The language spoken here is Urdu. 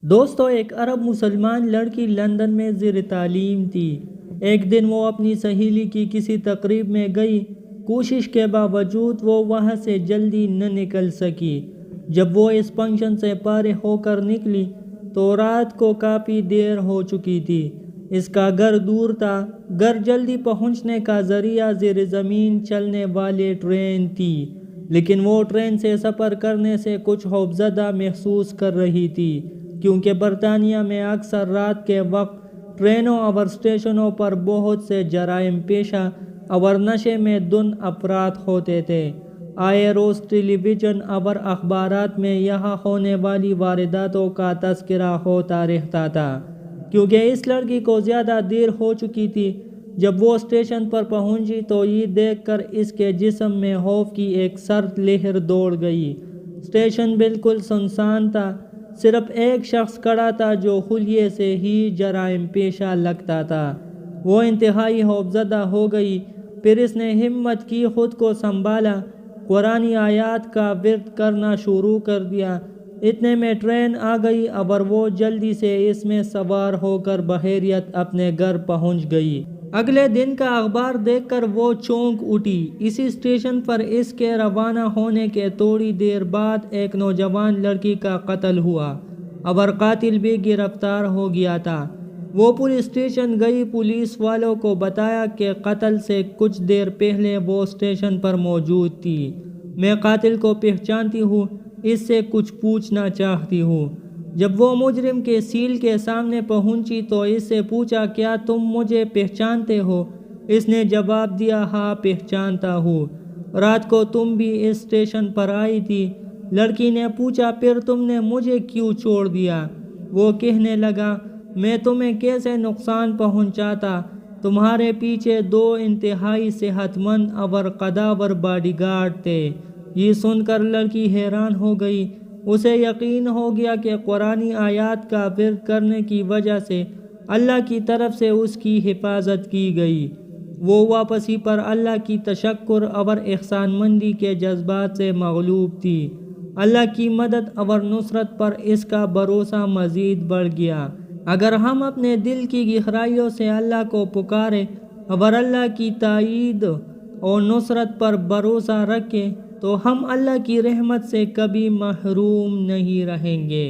دوستو، ایک عرب مسلمان لڑکی لندن میں زیر تعلیم تھی۔ ایک دن وہ اپنی سہیلی کی کسی تقریب میں گئی۔ کوشش کے باوجود وہ وہاں سے جلدی نہ نکل سکی۔ جب وہ اس فنکشن سے فارغ ہو کر نکلی تو رات کو کافی دیر ہو چکی تھی۔ اس کا گھر دور تھا۔ گھر جلدی پہنچنے کا ذریعہ زیر زمین چلنے والی ٹرین تھی، لیکن وہ ٹرین سے سفر کرنے سے کچھ خوفزدہ محسوس کر رہی تھی، کیونکہ برطانیہ میں اکثر رات کے وقت ٹرینوں اور اسٹیشنوں پر بہت سے جرائم پیشہ اور نشے میں دھن افراد ہوتے تھے۔ آئے روز ٹیلی ویژن اور اخبارات میں یہاں ہونے والی وارداتوں کا تذکرہ ہوتا رہتا تھا، کیونکہ اس لڑکی کو زیادہ دیر ہو چکی تھی۔ جب وہ اسٹیشن پر پہنچی تو یہ دیکھ کر اس کے جسم میں خوف کی ایک سرد لہر دوڑ گئی۔ اسٹیشن بالکل سنسان تھا۔ صرف ایک شخص کھڑا تھا جو خلیے سے ہی جرائم پیشہ لگتا تھا۔ وہ انتہائی خوفزدہ ہو گئی۔ پھر اس نے ہمت کی خود کو سنبھالا، قرآنی آیات کا ورد کرنا شروع کر دیا۔ اتنے میں ٹرین آ گئی اور وہ جلدی سے اس میں سوار ہو کر بحیریت اپنے گھر پہنچ گئی۔ اگلے دن کا اخبار دیکھ کر وہ چونک اٹھی۔ اسی اسٹیشن پر اس کے روانہ ہونے کے تھوڑی دیر بعد ایک نوجوان لڑکی کا قتل ہوا اور قاتل بھی گرفتار ہو گیا تھا۔ وہ پولیس اسٹیشن گئی۔ پولیس والوں کو بتایا کہ قتل سے کچھ دیر پہلے وہ اسٹیشن پر موجود تھی۔ میں قاتل کو پہچانتی ہوں، اس سے کچھ پوچھنا چاہتی ہوں۔ جب وہ مجرم کے سیل کے سامنے پہنچی تو اس سے پوچھا، کیا تم مجھے پہچانتے ہو؟ اس نے جواب دیا، ہاں پہچانتا ہوں، رات کو تم بھی اس اسٹیشن پر آئی تھی۔ لڑکی نے پوچھا، پھر تم نے مجھے کیوں چھوڑ دیا؟ وہ کہنے لگا، میں تمہیں کیسے نقصان پہنچاتا؟ تمہارے پیچھے 2 انتہائی صحت مند اور قداور باڈی گارڈ تھے۔ یہ سن کر لڑکی حیران ہو گئی۔ اسے یقین ہو گیا کہ قرآنی آیات کا ورد کرنے کی وجہ سے اللہ کی طرف سے اس کی حفاظت کی گئی۔ وہ واپسی پر اللہ کی تشکر اور احسان مندی کے جذبات سے مغلوب تھی۔ اللہ کی مدد اور نصرت پر اس کا بھروسہ مزید بڑھ گیا۔ اگر ہم اپنے دل کی گہرائیوں سے اللہ کو پکاریں اور اللہ کی تائید اور نصرت پر بھروسہ رکھیں تو ہم اللہ کی رحمت سے کبھی محروم نہیں رہیں گے۔